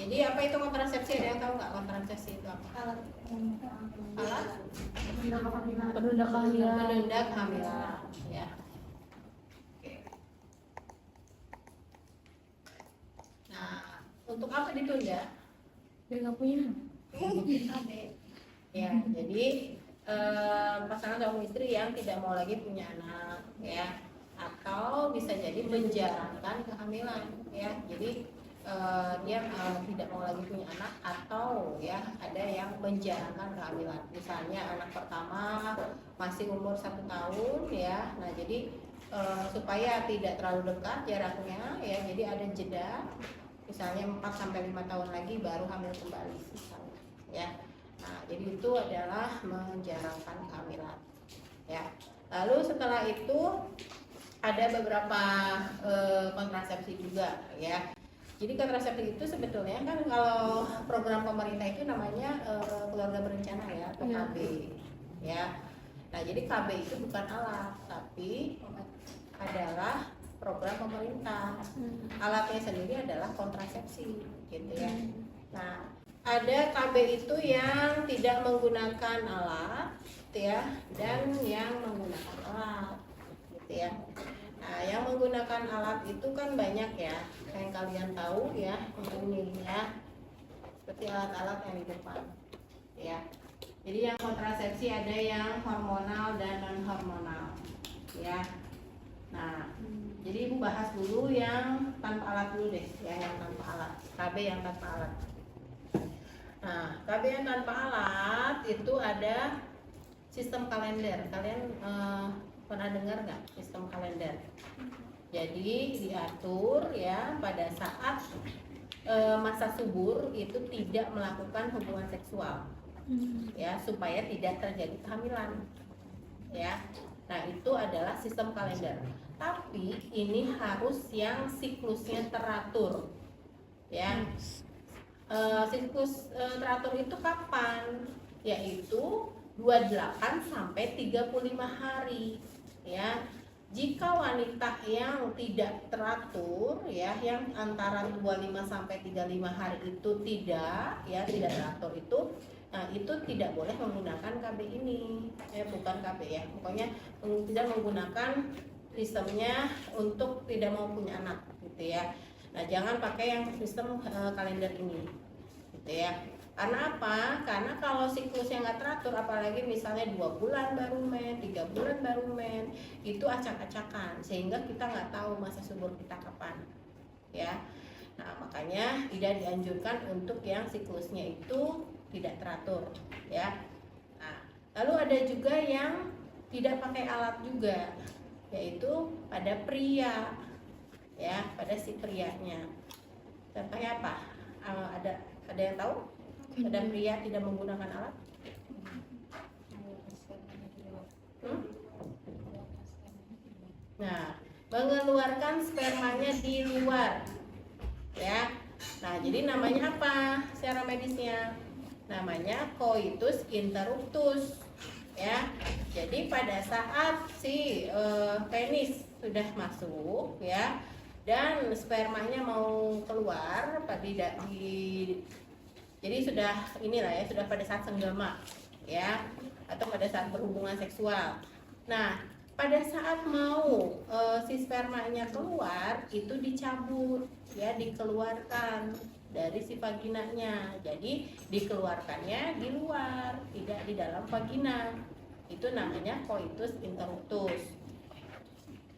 Jadi apa itu kontrasepsi? Ada yang tahu nggak kontrasepsi itu apa? Alat Penunda kehamilan. penunda kehamilan, ya. Oke. Nah, untuk apa ditunda? Dia nggak punya. Ya, jadi pasangan suami istri yang tidak mau lagi punya anak, ya, atau bisa jadi menjarangkan kehamilan, ya. Jadi dia tidak mau lagi punya anak, atau ya ada yang menjarangkan kehamilan. Misalnya anak pertama masih umur 1 tahun, ya. Nah, jadi supaya tidak terlalu dekat jaraknya, ya, jadi ada jeda. Misalnya 4-5 tahun lagi baru hamil kembali, misalnya, ya. Nah, jadi itu adalah menjarangkan kehamilan, ya. Lalu setelah itu ada beberapa kontrasepsi juga, ya. Jadi kontrasepsi itu sebetulnya kan kalau program pemerintah itu namanya keluarga berencana, ya, atau KB, ya. Nah, jadi KB itu bukan alat, tapi adalah program pemerintah. Alatnya sendiri adalah kontrasepsi, gitu ya. Nah, ada KB itu yang tidak menggunakan alat, ya, dan yang menggunakan alat, gitu ya. Nah, yang menggunakan alat itu kan banyak, ya, yang kalian tahu, ya, ini, ya, seperti alat-alat yang di depan, ya. Jadi yang kontrasepsi ada yang hormonal dan non hormonal, ya. Nah, jadi ibu bahas dulu yang tanpa alat dulu deh, ya, yang tanpa alat, KB yang tanpa alat. Nah, KB yang tanpa alat itu ada sistem kalender. Kalian pernah dengar nggak sistem kalender? Jadi diatur, ya, pada saat masa subur itu tidak melakukan hubungan seksual, ya, supaya tidak terjadi kehamilan, ya. Nah, itu adalah sistem kalender. Tapi ini harus yang siklusnya teratur, ya. Siklus teratur itu kapan? Yaitu 28 sampai 35 hari, ya. Jika wanita yang tidak teratur, ya, yang antara 25 sampai 35 hari itu tidak, ya, tidak teratur itu tidak boleh menggunakan KB ini. Bukan KB, ya. Pokoknya tidak menggunakan sistemnya untuk tidak mau punya anak, gitu ya. Nah, jangan pakai yang sistem kalender ini, gitu ya. Karena apa? Karena kalau siklusnya nggak teratur, apalagi misalnya 2 bulan baru men, 3 bulan baru men, itu acak-acakan, sehingga kita nggak tahu masa subur kita kapan, ya. Nah, makanya tidak dianjurkan untuk yang siklusnya itu tidak teratur, ya. Nah, lalu ada juga yang tidak pakai alat juga, yaitu pada pria, ya, pada si prianya. Contohnya apa? Ada yang tahu? Pada pria tidak menggunakan alat? Nah, mengeluarkan spermanya di luar, ya. Nah, jadi namanya apa secara medisnya? Namanya coitus interruptus, ya. Jadi pada saat si penis sudah masuk, ya, dan spermanya mau keluar jadi sudah inilah, ya, sudah pada saat senggama, ya, atau pada saat berhubungan seksual. Nah, pada saat mau si spermanya keluar itu dicabut, ya, dikeluarkan dari si vaginanya. Jadi dikeluarkannya di luar, tidak di dalam vagina. Itu namanya coitus interruptus.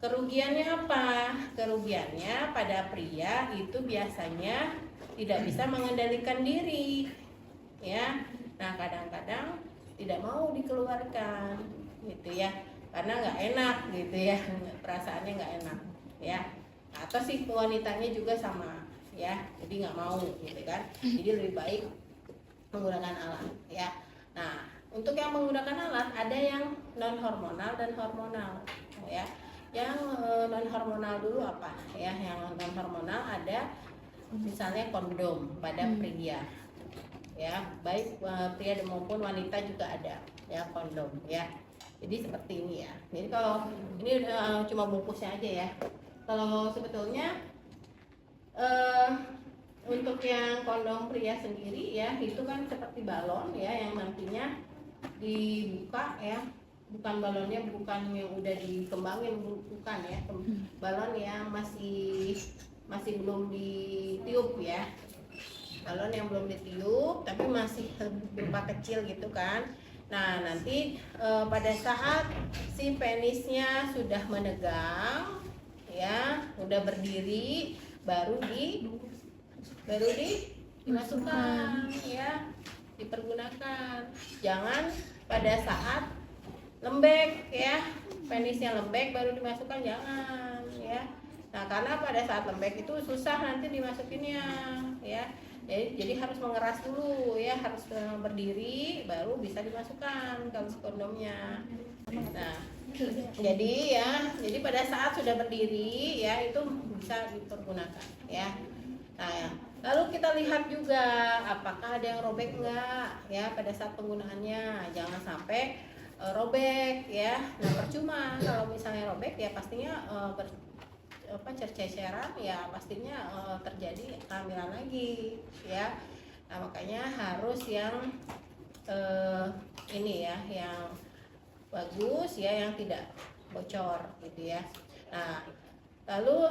Kerugiannya apa? Kerugiannya pada pria itu biasanya tidak bisa mengendalikan diri, ya. Nah, kadang-kadang tidak mau dikeluarkan, gitu ya, karena nggak enak, gitu ya, perasaannya nggak enak, ya. Atau si wanitanya juga sama, ya, jadi nggak mau, gitu kan. Jadi lebih baik menggunakan alat, ya. Nah, untuk yang menggunakan alat ada yang non hormonal dan hormonal, ya. Yang non hormonal dulu apa, ya? Yang non hormonal ada misalnya kondom pada pria, ya, baik pria maupun wanita juga ada, ya, kondom, ya. Jadi seperti ini, ya. Jadi kalau ini cuma bungkusnya aja, ya. Kalau sebetulnya untuk untuk yang kondom pria sendiri ya, itu kan seperti balon ya, yang nantinya dibuka ya, bukan balonnya bukan yang udah dikembangin, bukan ya, balon yang masih belum ditiup ya, balon yang belum ditiup tapi masih berupa kecil gitu kan. Nah nanti pada saat si penisnya sudah menegang ya, udah berdiri, baru dimasukkan ya, dipergunakan. Jangan pada saat lembek ya, penisnya lembek baru dimasukkan, jangan ya. Nah karena pada saat lembek itu susah nanti dimasukinnya ya, jadi harus mengeras dulu ya, harus berdiri baru bisa dimasukkan kalau kondomnya. Nah jadi pada saat sudah berdiri ya, itu bisa dipergunakan ya. Nah ya, lalu kita lihat juga apakah ada yang robek enggak ya pada saat penggunaannya. Jangan sampai robek ya. Nah percuma kalau misalnya robek ya, pastinya cerceceran ya, pastinya terjadi kehamilan lagi ya. Nah makanya harus yang ini ya, yang bagus ya, yang tidak bocor gitu ya. Nah lalu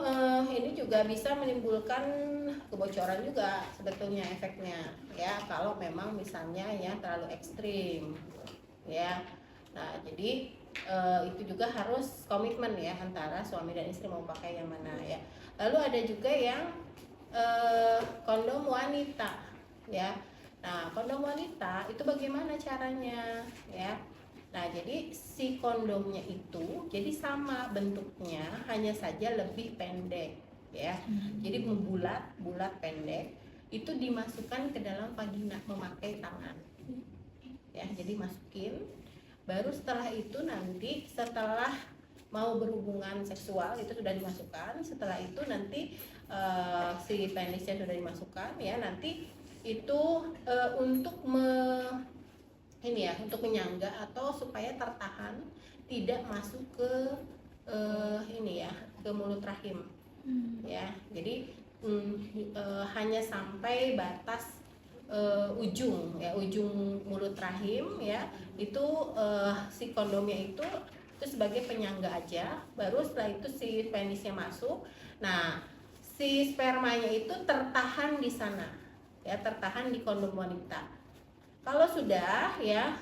ini juga bisa menimbulkan kebocoran juga sebetulnya efeknya ya, kalau memang misalnya yang terlalu ekstrim ya. Nah jadi itu juga harus komitmen ya antara suami dan istri mau pakai yang mana ya. Lalu ada juga yang kondom wanita ya. Nah kondom wanita itu bagaimana caranya ya. Nah jadi si kondomnya itu jadi sama bentuknya, hanya saja lebih pendek ya. Jadi bulat pendek, itu dimasukkan ke dalam vagina memakai tangan ya. Jadi masukin, baru setelah itu nanti setelah mau berhubungan seksual itu sudah dimasukkan. Setelah itu nanti si penisnya sudah dimasukkan ya, nanti itu untuk untuk menyangga atau supaya tertahan tidak masuk ke ke mulut rahim ya. Jadi hanya sampai batas ujung mulut rahim ya, itu si kondomnya itu sebagai penyangga aja. Baru setelah itu si penisnya masuk. Nah si spermanya itu tertahan di sana ya, tertahan di kondom wanita. Kalau sudah ya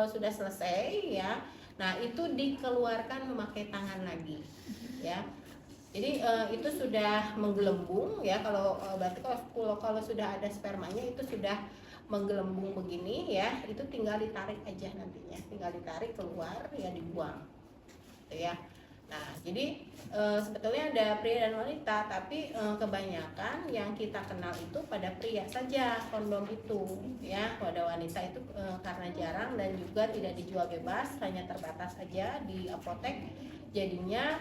sudah selesai ya, nah itu dikeluarkan memakai tangan lagi ya. Jadi itu sudah menggelembung ya. Kalau berarti kalau sudah ada spermanya itu sudah menggelembung begini ya, itu tinggal ditarik aja nantinya, tinggal ditarik keluar ya, dibuang gitu ya. Nah jadi sebetulnya ada pria dan wanita, tapi kebanyakan yang kita kenal itu pada pria saja kondom itu ya. Pada wanita itu karena jarang dan juga tidak dijual bebas, hanya terbatas saja di apotek, jadinya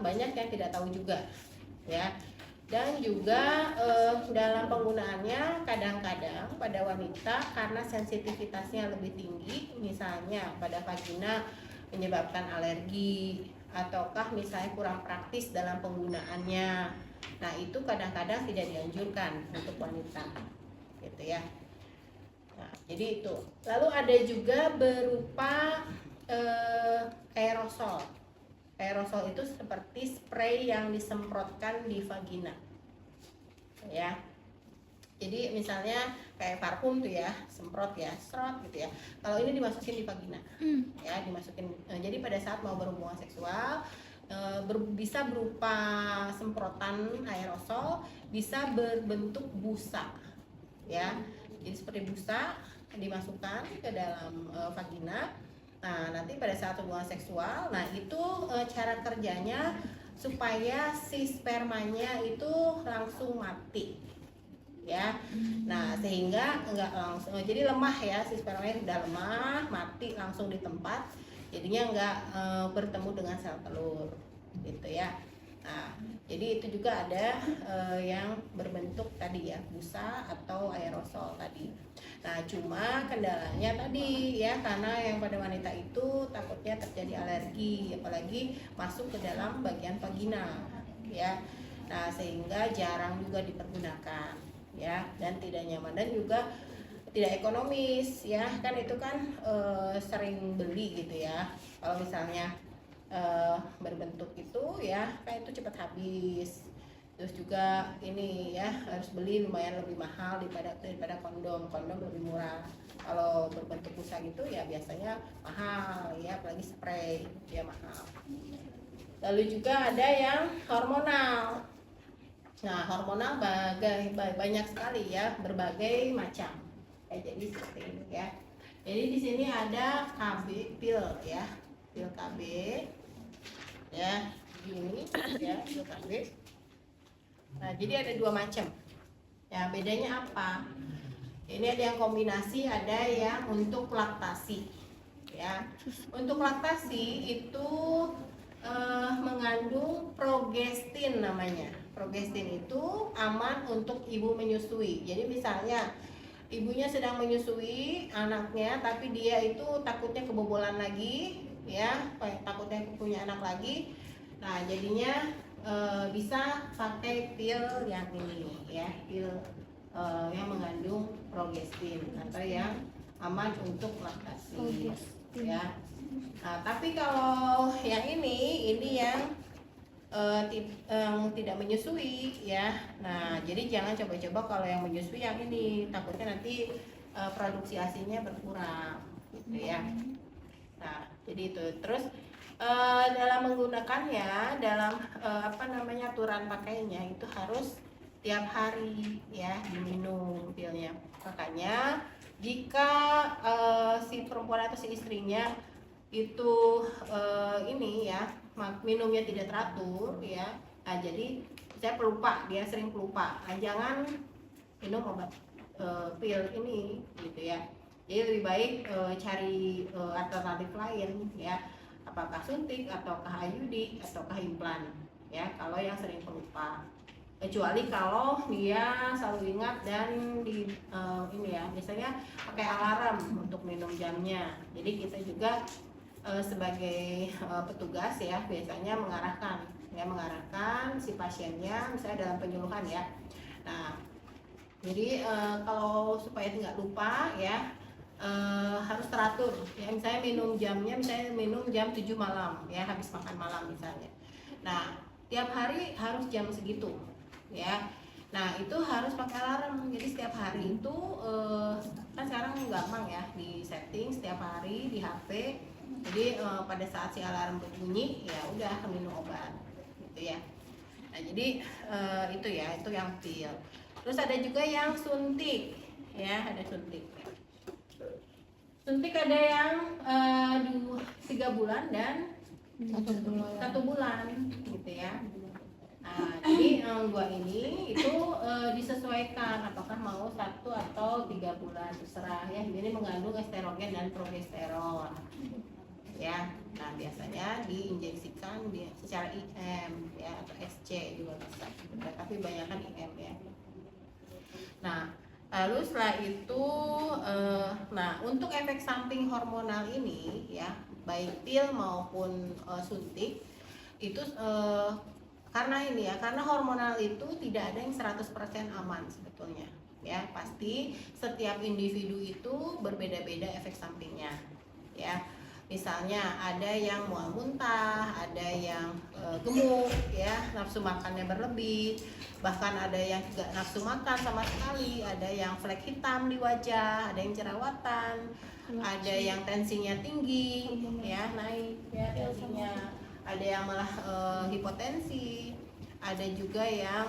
banyak yang tidak tahu juga ya. Dan juga dalam penggunaannya kadang-kadang pada wanita karena sensitivitasnya lebih tinggi, misalnya pada vagina menyebabkan alergi, ataukah misalnya kurang praktis dalam penggunaannya. Nah itu kadang-kadang tidak dianjurkan untuk wanita gitu ya. Nah jadi itu. Lalu ada juga berupa aerosol. Aerosol itu seperti spray yang disemprotkan di vagina ya. Jadi misalnya kayak parfum tuh ya, semprot ya, serot gitu ya. Kalau ini dimasukin di vagina ya, dimasukin. Jadi pada saat mau berhubungan seksual bisa berupa semprotan aerosol, bisa berbentuk busa ya. Jadi seperti busa dimasukkan ke dalam vagina. Nah nanti pada saat hubungan seksual, nah itu cara kerjanya supaya si spermanya itu langsung mati ya. Nah sehingga enggak langsung, jadi lemah ya, si spermanya sudah lemah, mati langsung di tempat, jadinya enggak bertemu dengan sel telur gitu ya. Nah jadi itu juga ada yang berbentuk tadi ya, busa atau aerosol tadi. Nah cuma kendalanya tadi ya, karena yang pada wanita itu takutnya terjadi alergi, apalagi masuk ke dalam bagian vagina ya. Nah, sehingga jarang juga dipergunakan ya, dan tidak nyaman dan juga tidak ekonomis ya. Kan itu kan sering beli gitu ya. Kalau misalnya berbentuk itu ya, kan itu cepat habis. Terus juga ini ya, harus beli lumayan lebih mahal daripada kondom. Kondom lebih murah. Kalau berbentuk busa gitu ya biasanya mahal ya, apalagi spray ya mahal. Lalu juga ada yang hormonal. Nah, hormonal banyak sekali ya, berbagai macam. Jadi seperti ini ya. Jadi di sini ada KB pil ya, pil KB ya, ini ya pil KB. Nah, jadi ada dua macam. Ya, bedanya apa? Ini ada yang kombinasi, ada yang untuk laktasi. Ya, untuk laktasi itu mengandung progestin namanya. Progestin itu aman untuk ibu menyusui. Jadi misalnya ibunya sedang menyusui anaknya, tapi dia itu takutnya kebobolan lagi, ya, takutnya punya anak lagi. Nah, jadinya bisa pakai pil yang ini, ya, pil yang mengandung progestin atau yang aman untuk laktasi, ya. Nah, tapi kalau yang ini yang tidak menyusui ya. Nah, jadi jangan coba-coba kalau yang menyusui yang ini, takutnya nanti produksi ASINya berkurang gitu ya. Nah, jadi itu. Terus dalam menggunakannya, dalam aturan pakainya itu harus tiap hari ya diminum pilnya. Makanya jika si perempuan atau si istrinya itu ini ya minumnya tidak teratur ya, nah jadi saya pelupa, dia sering pelupa, nah, jangan minum obat pil ini gitu ya. Jadi lebih baik cari alternatif lain ya, apakah suntik ataukah IUD ataukah implan ya, kalau yang sering pelupa. Kecuali kalau dia selalu ingat dan di ini ya, biasanya pakai alarm untuk minum jamnya. Jadi kita juga sebagai petugas ya biasanya mengarahkan si pasiennya misalnya dalam penyuluhan ya. Nah, jadi kalau supaya tidak lupa ya, harus teratur ya, misalnya minum jamnya, misalnya minum jam 7 malam ya, habis makan malam misalnya. Nah, tiap hari harus jam segitu ya. Nah, itu harus pakai alarm. Jadi setiap hari itu kan sekarang gampang ya di setting setiap hari di HP. Jadi pada saat si alarm berbunyi ya udah minum obat gitu ya. Nah, jadi itu ya, itu yang pil. Terus ada juga yang suntik ya, ada suntik. Suntik ada yang 3 bulan dan 1 bulan gitu ya. Nah, jadi gua ini itu disesuaikan apakah mau 1 atau 3 bulan, terserah ya. Ini mengandung estrogen dan progesteron ya. Nah, biasanya diinjeksikan secara IM ya, atau SC juga bisa, tapi banyakkan IM ya. Nah, lalu setelah itu nah, untuk efek samping hormonal ini ya, baik pil maupun suntik itu karena ini ya, karena hormonal itu tidak ada yang 100% aman sebetulnya ya. Pasti setiap individu itu berbeda-beda efek sampingnya ya. Misalnya ada yang mual muntah, ada yang gemuk ya, nafsu makannya berlebih, bahkan ada yang tidak nafsu makan sama sekali, ada yang flek hitam di wajah, ada yang jerawatan, ada yang tensinya tinggi ya, naik ya tensinya, ada yang malah hipotensi, ada juga yang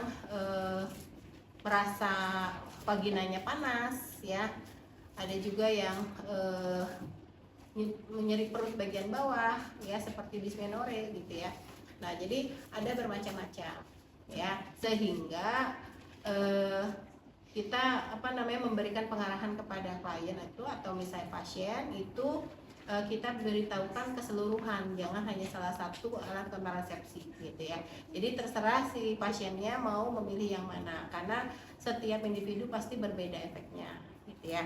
merasa vaginanya panas ya, ada juga yang nyeri perut bagian bawah ya, seperti dysmenorrhea gitu ya. Nah, jadi ada bermacam-macam ya, sehingga kita memberikan pengarahan kepada klien itu atau misalnya pasien itu, kita beritahukan keseluruhan, jangan hanya salah satu alat kontrasepsi gitu ya. Jadi terserah si pasiennya mau memilih yang mana, karena setiap individu pasti berbeda efeknya gitu ya.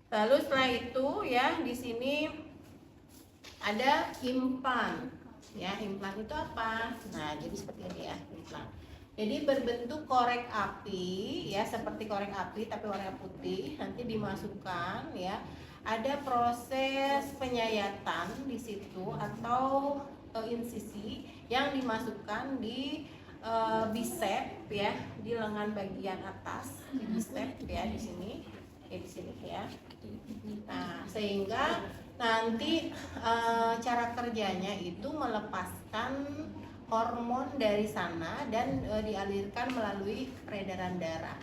Lalu setelah itu ya, di sini ada implan. Ya, implan itu apa? Nah, jadi seperti ini ya, implan. Jadi berbentuk korek api ya, seperti korek api tapi warna putih. Nanti dimasukkan ya. Ada proses penyayatan di situ atau insisi yang dimasukkan di bicep ya, di lengan bagian atas, di bicep ya, di sini. Di sini ya. Nah, sehingga nanti cara kerjanya itu melepaskan hormon dari sana dan dialirkan melalui peredaran darah.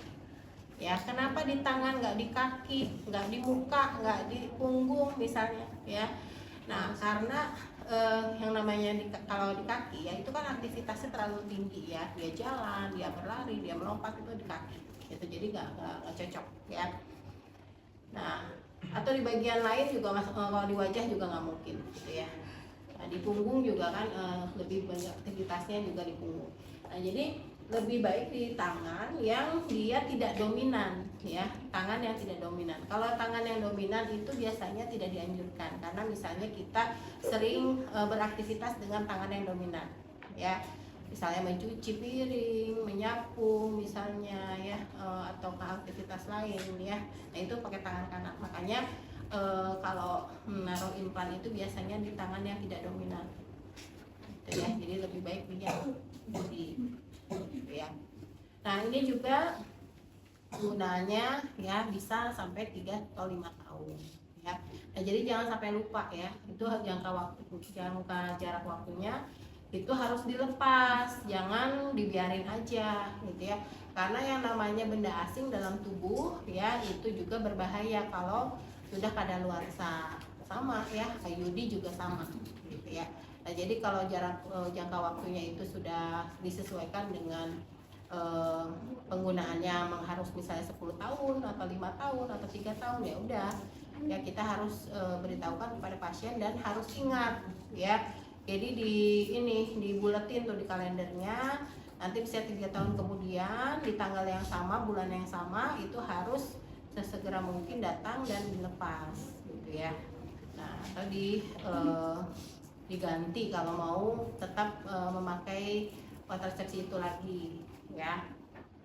Ya, kenapa di tangan nggak di kaki, nggak di muka, nggak di punggung misalnya ya? Nah, karena yang namanya kalau di kaki ya itu kan aktivitasnya terlalu tinggi ya, dia jalan, dia berlari, dia melompat itu di kaki, itu jadi nggak cocok ya. Nah, atau di bagian lain juga kalau di wajah juga nggak mungkin gitu ya. Nah, di punggung juga kan lebih banyak aktivitasnya juga di punggung. Nah, jadi lebih baik di tangan yang dia tidak dominan ya, tangan yang tidak dominan. Kalau tangan yang dominan itu biasanya tidak dianjurkan karena misalnya kita sering beraktivitas dengan tangan yang dominan ya. Misalnya mencuci piring, menyapu misalnya ya, atau ke aktivitas lain ya. Nah, itu pakai tangan kanan. Makanya kalau menaruh implan itu biasanya di tangan yang tidak dominan gitu ya. Jadi lebih baik dia di gitu ya. Nah, ini juga gunanya ya bisa sampai 3 atau 5 tahun ya. Nah, jadi jangan sampai lupa ya. Itu jangka jarak waktunya itu harus dilepas, jangan dibiarin aja gitu ya. Karena yang namanya benda asing dalam tubuh ya itu juga berbahaya kalau sudah kadaluarsa. Sama ya, IUD juga sama gitu ya. Nah, jadi kalau jangka waktunya itu sudah disesuaikan dengan penggunaannya harus misalnya 10 tahun atau 5 tahun atau 3 tahun ya udah ya, kita harus beritahukan kepada pasien dan harus ingat ya. Jadi dibuletin tuh di kalendernya, nanti bisa 3 tahun kemudian di tanggal yang sama, bulan yang sama itu harus sesegera mungkin datang dan dilepas gitu ya. Nah, atau diganti kalau mau tetap memakai kontrasepsi itu lagi ya.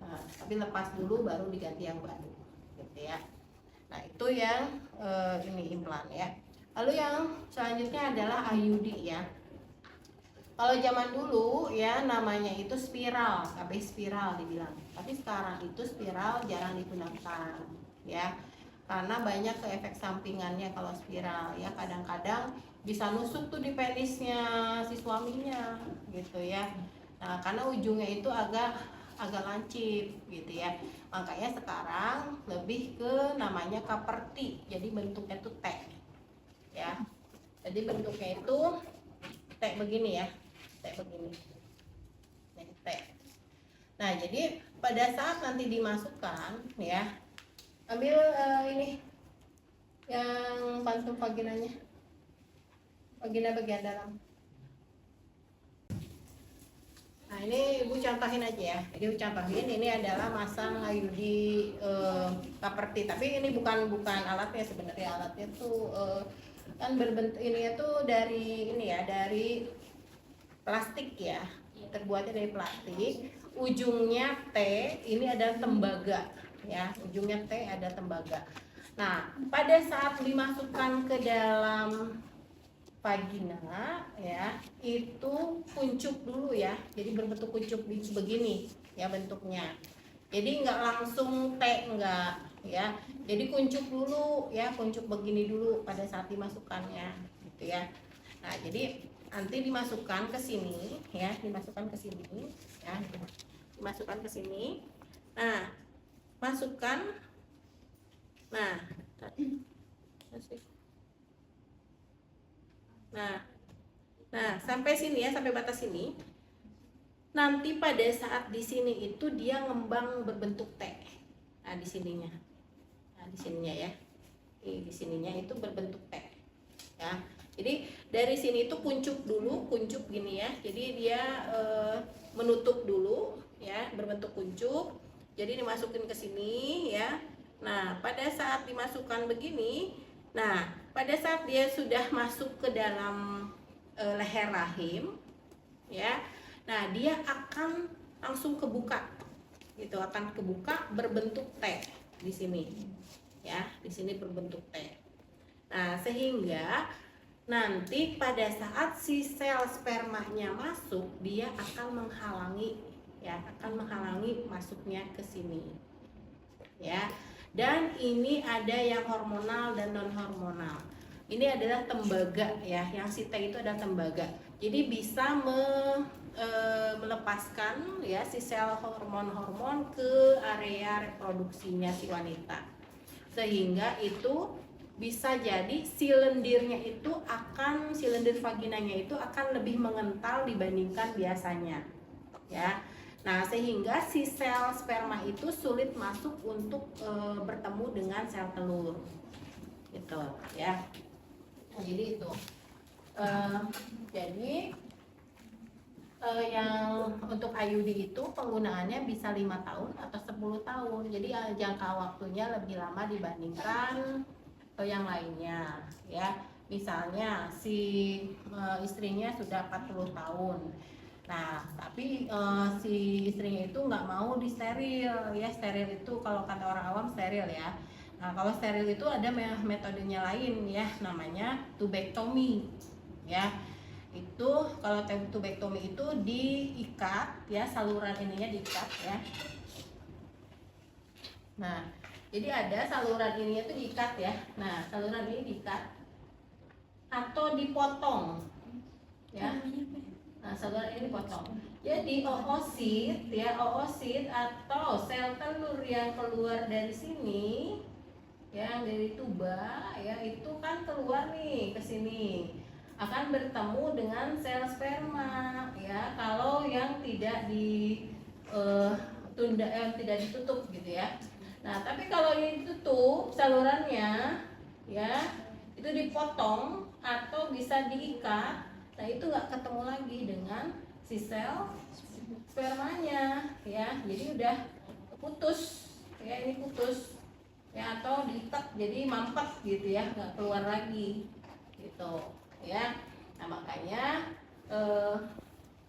Nah, tapi lepas dulu baru diganti yang baru gitu ya. Nah, itu yang ini implan ya. Lalu yang selanjutnya adalah IUD ya. Kalau zaman dulu ya namanya itu spiral, KB spiral dibilang. Tapi sekarang itu spiral jarang digunakan ya. Karena banyak efek sampingannya kalau spiral ya. Kadang-kadang bisa nusuk tuh di penisnya si suaminya gitu ya. Nah, karena ujungnya itu agak lancip gitu ya. Makanya sekarang lebih ke namanya kaperti. Jadi bentuknya itu T ya. Jadi bentuknya itu T begini ya. T begini. Ini T. Nah, jadi pada saat nanti dimasukkan ya, ambil ini yang pantul vaginanya. Vagina bagian dalam. Nah, ini Ibu contohin aja ya. Jadi Ibu contohin ini adalah masang IUD kaperti. Tapi ini bukan alatnya sebenarnya. Alatnya tuh kan berbentuk ini tuh dari ini ya, dari plastik ya. Terbuatnya dari plastik. Ujungnya T, ini ada tembaga ya. Ujungnya T ada tembaga. Nah, pada saat dimasukkan ke dalam vagina ya, itu kuncup dulu ya. Jadi berbentuk kuncup begini ya bentuknya. Jadi nggak langsung T, enggak ya. Jadi kuncup dulu ya, kuncup begini dulu pada saat dimasukkannya gitu ya. Nah, jadi nanti dimasukkan ke sini ya, dimasukkan ke sini ya. Dimasukkan ke sini. Nah, masukkan. Nah, Nah, sampai sini ya, sampai batas sini. Nanti pada saat di sini itu dia ngembang berbentuk T. Nah, di sininya. Nah, di sininya ya. Di sininya itu berbentuk T. Ya. Jadi dari sini itu kuncup dulu, kuncup gini ya. Jadi dia menutup dulu ya, berbentuk kuncup. Jadi dimasukin ke sini ya. Nah, pada saat dimasukkan begini, nah, pada saat dia sudah masuk ke dalam leher rahim ya, nah dia akan langsung kebuka gitu, akan kebuka berbentuk T di sini ya, di sini berbentuk T. Nah, sehingga nanti pada saat si sel spermanya masuk, dia akan menghalangi ya, akan menghalangi masuknya ke sini ya. Dan ini ada yang hormonal dan non hormonal. Ini adalah tembaga ya, yang si T itu adalah tembaga. Jadi bisa melepaskan ya si sel hormon-hormon ke area reproduksinya si wanita. Sehingga itu bisa jadi si lendir vaginanya itu akan lebih mengental dibandingkan biasanya ya. Nah, sehingga si sel sperma itu sulit masuk untuk bertemu dengan sel telur gitu ya. Nah, jadi itu yang untuk IUD itu penggunaannya bisa 5 tahun atau 10 tahun. Jadi jangka waktunya lebih lama dibandingkan yang lainnya ya. Misalnya si istrinya sudah 40 tahun. Nah, tapi si istrinya itu nggak mau disteril ya. Steril itu kalau kata orang awam steril ya. Nah, kalau steril itu ada metodenya lain ya, namanya tubektomi ya. Itu kalau tubektomi itu diikat ya, saluran ininya diikat ya. Nah, jadi ada saluran ininya tuh diikat ya. Nah, saluran ini diikat atau dipotong ya. Nah, saluran ini dipotong. Jadi oosit ya, oosit atau sel telur yang keluar dari sini, yang dari tuba ya, itu kan keluar nih ke sini, akan bertemu dengan sel sperma ya. Kalau yang tidak tidak ditutup gitu ya. Nah, tapi kalau ini ditutup salurannya ya, itu dipotong atau bisa diikat. Nah, itu nggak ketemu lagi dengan si sel spermanya ya, jadi udah putus ya, ini putus ya, atau diikat jadi mampet gitu ya, nggak keluar lagi gitu ya. Nah, makanya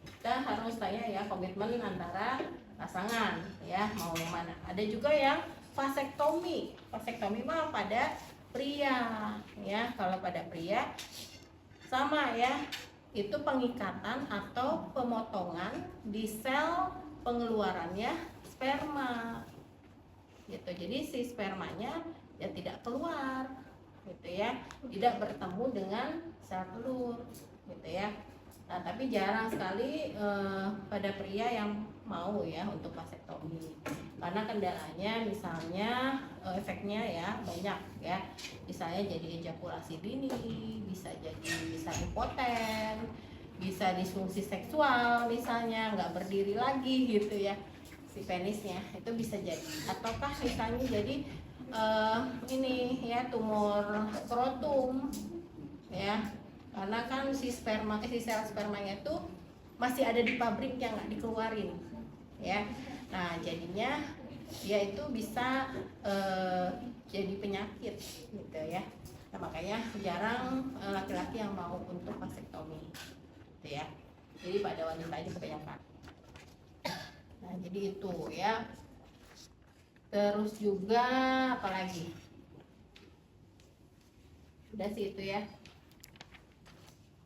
kita harus tanya ya, komitmen antara pasangan ya, mau yang mana. Ada juga yang vasektomi. Vasektomi mah pada pria ya. Kalau pada pria sama ya, itu pengikatan atau pemotongan di sel pengeluarannya sperma gitu. Jadi si spermanya ya tidak keluar gitu ya, tidak bertemu dengan sel telur gitu ya. Nah, tapi jarang sekali pada pria yang mau ya untuk vasektomi, karena kendalanya misalnya efeknya ya banyak ya, misalnya jadi ejakulasi dini, bisa impoten, bisa disfungsi seksual, misalnya nggak berdiri lagi gitu ya si penisnya, itu bisa jadi. Ataukah misalnya jadi ini ya, tumor skrotum ya, karena kan si sel spermanya itu masih ada di pabrik yang nggak dikeluarin ya. Nah, jadinya dia itu bisa jadi penyakit gitu ya. Nah, makanya jarang laki-laki yang mau untuk vasektomi gitu ya. Jadi pada wanita aja kebanyakan. Nah, jadi itu ya. Terus juga apalagi? Udah sih itu ya.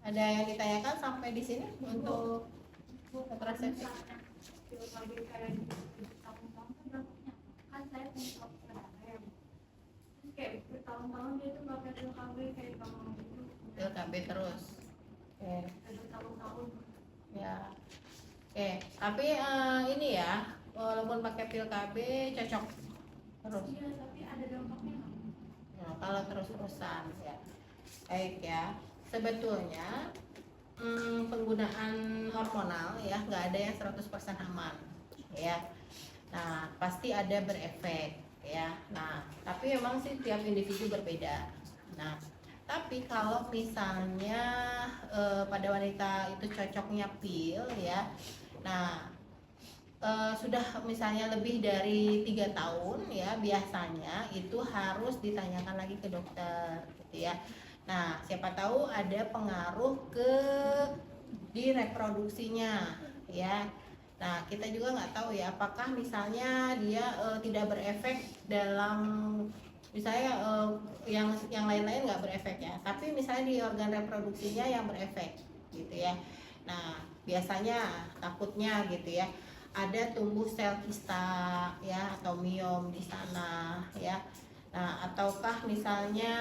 Ada yang ditanyakan sampai di sini untuk kontrasepsi? Kan saya punya kayak bertahun-tahun dia tuh pakai PIL-KB kayak bang gitu. PIL-KB terus. Oke. Bertahun-tahun. Ya. Oke. Tapi ini ya, walaupun pakai PIL-KB cocok terus. Iya, tapi ada dampaknya nggak? Nah, kalau terus-terusan ya. Baik ya. Sebetulnya penggunaan hormonal ya nggak ada yang 100% aman ya. Nah, pasti ada berefek ya. Nah, tapi memang sih tiap individu berbeda. Nah, tapi kalau misalnya pada wanita itu cocoknya pil ya. Nah, sudah misalnya lebih dari 3 tahun ya, biasanya itu harus ditanyakan lagi ke dokter gitu ya. Nah, siapa tahu ada pengaruh di reproduksinya ya. Nah, kita juga nggak tahu ya apakah misalnya dia tidak berefek dalam misalnya yang lain-lain nggak berefek ya, tapi misalnya di organ reproduksinya yang berefek gitu ya. Nah, biasanya takutnya gitu ya ada tumbuh sel kista ya atau miom di sana ya. Nah, ataukah misalnya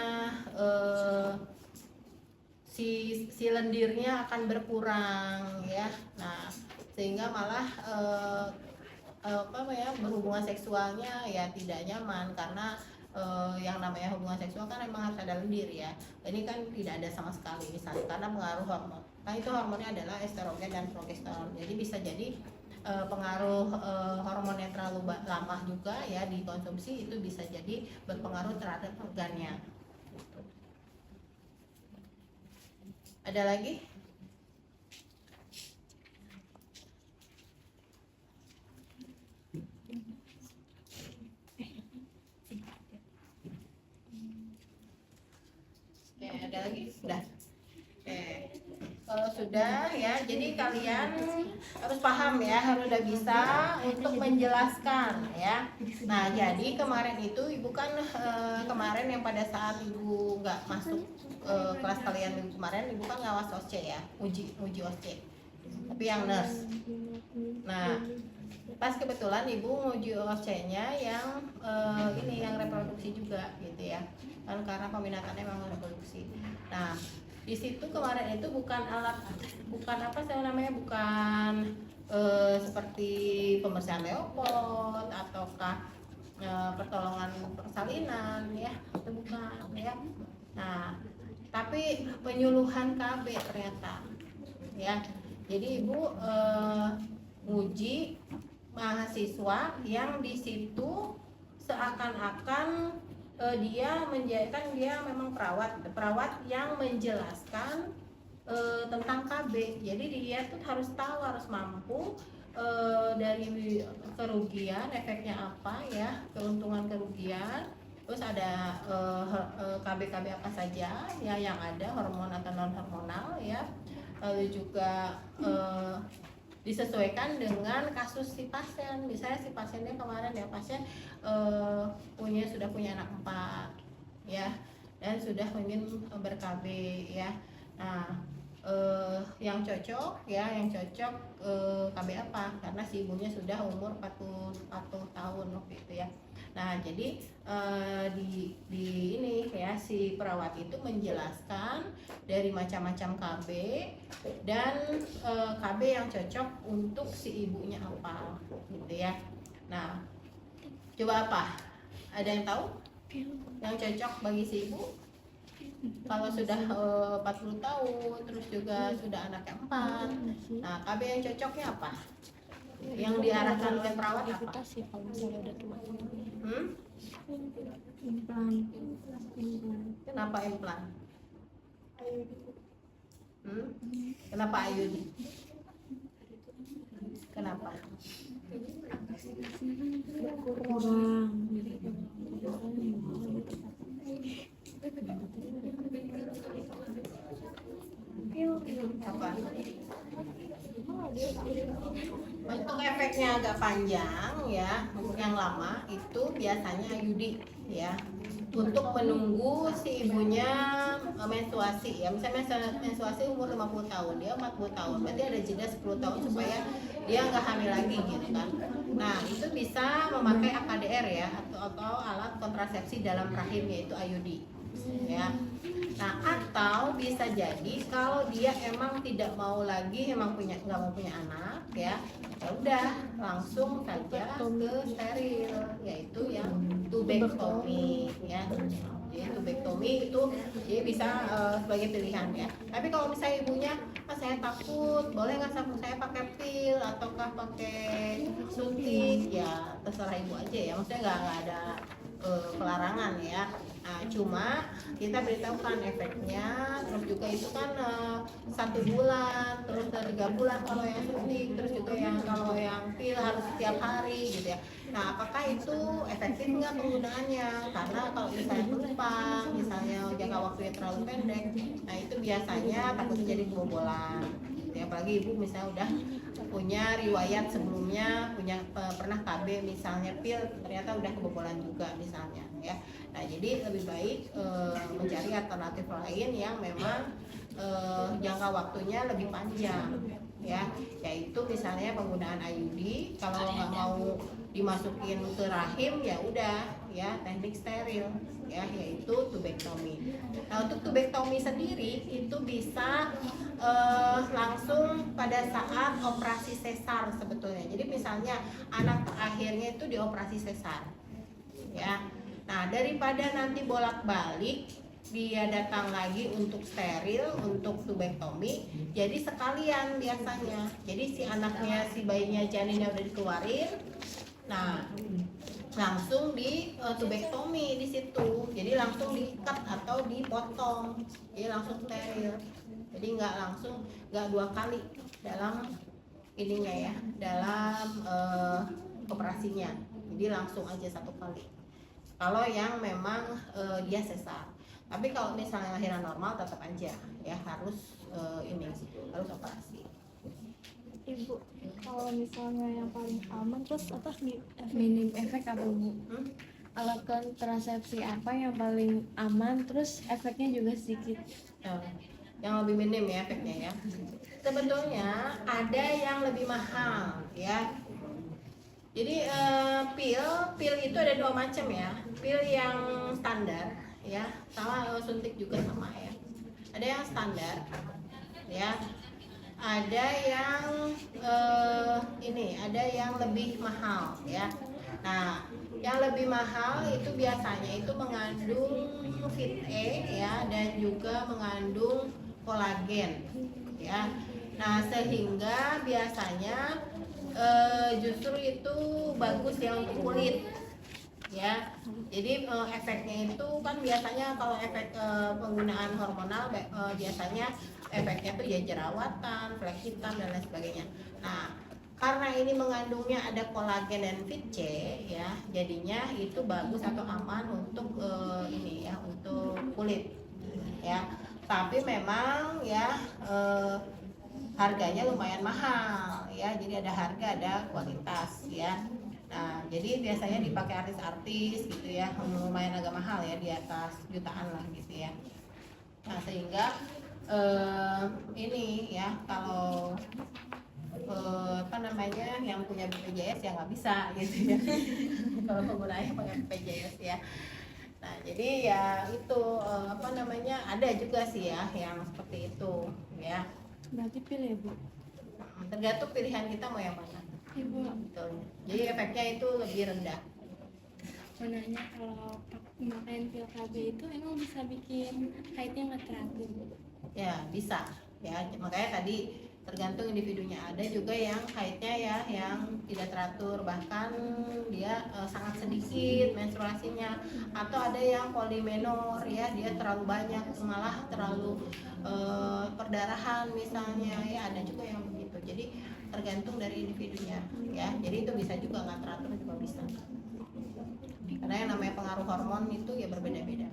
si lendirnya akan berkurang ya. Nah, sehingga malah berhubungan seksualnya ya tidak nyaman karena yang namanya hubungan seksual kan memang harus ada lendir ya. Ini kan tidak ada sama sekali misalnya karena pengaruh hormon. Nah, itu hormonnya adalah estrogen dan progesteron. Jadi bisa jadi pengaruh hormon yang terlalu lama juga ya dikonsumsi itu bisa jadi berpengaruh terhadap organnya. Ada lagi? Oke, ada lagi? Sudah. Oke. Kalau sudah ya, jadi kalian harus paham ya, harus udah bisa untuk menjelaskan ya. Nah, jadi kemarin itu ibu kan kemarin yang pada saat ibu nggak masuk kelas kalian minggu kemarin, ibu kan ngawas OSCE ya, uji OSCE, tapi yang nurse. Nah, pas kebetulan ibu nguji OSCE-nya yang ini yang reproduksi juga gitu ya, kan karena peminatannya memang reproduksi. Nah, di situ kemarin itu bukan apa saya namanya, bukan seperti pembersihan leopard ataukah pertolongan persalinan ya, itu bukan ya. Nah, tapi penyuluhan KB ternyata ya. Jadi ibu nguji mahasiswa yang di situ seakan-akan dia memang perawat yang menjelaskan tentang KB. Jadi dia tuh harus tahu, harus mampu dari kerugian, efeknya apa ya, keuntungan kerugian, terus ada KB-KB apa saja ya yang ada, hormon atau non hormonal ya, lalu juga disesuaikan dengan kasus si pasien. Misalnya si pasiennya kemarin ya, pasien sudah punya anak 4 ya, dan sudah ingin ber-KB ya. Nah, yang cocok KB apa, karena si ibunya sudah umur 40 tahun waktu itu ya. Nah, jadi di ini ya, si perawat itu menjelaskan dari macam-macam KB dan KB yang cocok untuk si ibunya apa gitu ya. Nah, coba apa? Ada yang tahu yang cocok bagi si ibu? Kalau sudah 40 tahun, terus juga sudah anaknya 4. Nah, KB yang cocoknya apa? Yang diarahkan oleh perawat apa? Kalau misalnya udah tua. Implan. Kenapa implan? Kenapa IUD? Kenapa? Kurang. Apa? Untuk efeknya agak panjang ya, yang lama itu biasanya IUD ya, untuk menunggu si ibunya menstruasi ya. Misalnya menstruasi umur 50 tahun, dia 40 tahun, berarti ada jeda 10 tahun supaya dia nggak hamil lagi gitu kan. Nah, itu bisa memakai AKDR ya, atau alat kontrasepsi dalam rahim, yaitu IUD ya. Nah, atau bisa jadi kalau dia emang tidak mau lagi, nggak mau punya anak ya, ya udah langsung saja ke steril, yaitu yang tubektomi ya. Jadi tubektomi itu dia bisa sebagai pilihan ya. Tapi kalau misalnya ibunya, saya takut, boleh nggak saya pakai pil ataukah pakai suntik, ya terserah ibu aja ya. Maksudnya nggak ada pelarangan ya. Nah, cuma kita beritahukan efeknya, terus juga itu kan 1 bulan, terus 3 bulan kalau yang suntik, terus juga kalau yang pil harus setiap hari gitu ya. Nah, apakah itu efektif nggak penggunaannya? Karena kalau misalnya penumpang, misalnya jangka waktunya terlalu pendek, nah itu biasanya takut jadi kebobolan. Ya, apalagi ibu misalnya udah punya riwayat sebelumnya, pernah KB misalnya pil ternyata udah kebobolan juga misalnya ya. Nah jadi lebih baik mencari alternatif lain yang memang jangka waktunya lebih panjang ya, yaitu misalnya penggunaan IUD. Kalau nggak mau dimasukin ke rahim ya udah ya teknik steril ya, yaitu tubektomi. Nah untuk tubektomi sendiri itu bisa langsung pada saat operasi sesar sebetulnya. Jadi misalnya anak terakhirnya itu dioperasi sesar ya. Nah daripada nanti bolak-balik dia datang lagi untuk steril, untuk tubektomi, jadi sekalian biasanya. Jadi si anaknya, si bayinya, janinnya udah dikeluarin, nah langsung di tubektomi di situ. Jadi langsung diikat atau dipotong, jadi langsung steril. Jadi nggak 2 kali dalam ininya ya, dalam operasinya. Jadi langsung aja 1 kali. Kalau yang memang dia sesar. Tapi kalau misalnya lahiran normal tetap aja ya harus harus operasi. Ibu, kalau misalnya yang paling aman terus apa minim efek apa Bu? Alat kontrasepsi apa yang paling aman terus efeknya juga sedikit? Yang lebih minim ya efeknya ya. Sebetulnya ada yang lebih mahal ya. Jadi pil itu ada 2 macam ya. Pil yang standar ya, sama suntik juga sama ya. Ada yang standar ya. Ada yang ada yang lebih mahal ya. Nah, yang lebih mahal itu biasanya itu mengandung Fit E ya, dan juga mengandung kolagen ya. Nah, sehingga biasanya justru itu bagus ya untuk kulit ya. Jadi efeknya itu kan biasanya kalau efek penggunaan hormonal biasanya efeknya tuh ya jerawatan, flek hitam dan lain sebagainya. Nah, karena ini mengandungnya ada kolagen dan Fit C ya, jadinya itu bagus atau aman untuk untuk kulit ya. Tapi memang ya harganya lumayan mahal ya. Jadi ada harga, ada kualitas ya. Nah, jadi biasanya dipakai artis-artis gitu ya, lumayan agak mahal ya, di atas jutaan lah gitu ya. Nah, sehingga ini ya, kalau yang punya BPJS ya nggak bisa gitu ya. Kalau penggunanya pakai BPJS ya. Nah, jadi ya itu ada juga sih ya yang seperti itu ya. Berarti pil ya Bu? Tergantung pilihan kita mau yang mana. Ibu, Betul. Jadi efeknya itu lebih rendah. mau nanya kalau makan pil KB itu emang bisa bikin haidnya nggak teratur? Ya bisa ya, makanya tadi tergantung individunya. Ada juga yang haidnya ya yang tidak teratur, bahkan dia sangat sedikit menstruasinya, atau ada yang polimenor ya, dia terlalu banyak malah terlalu perdarahan misalnya ya, ada juga yang begitu. Jadi tergantung dari individunya ya. Jadi itu bisa juga nggak teratur juga bisa, karena yang namanya pengaruh hormon itu ya berbeda-beda.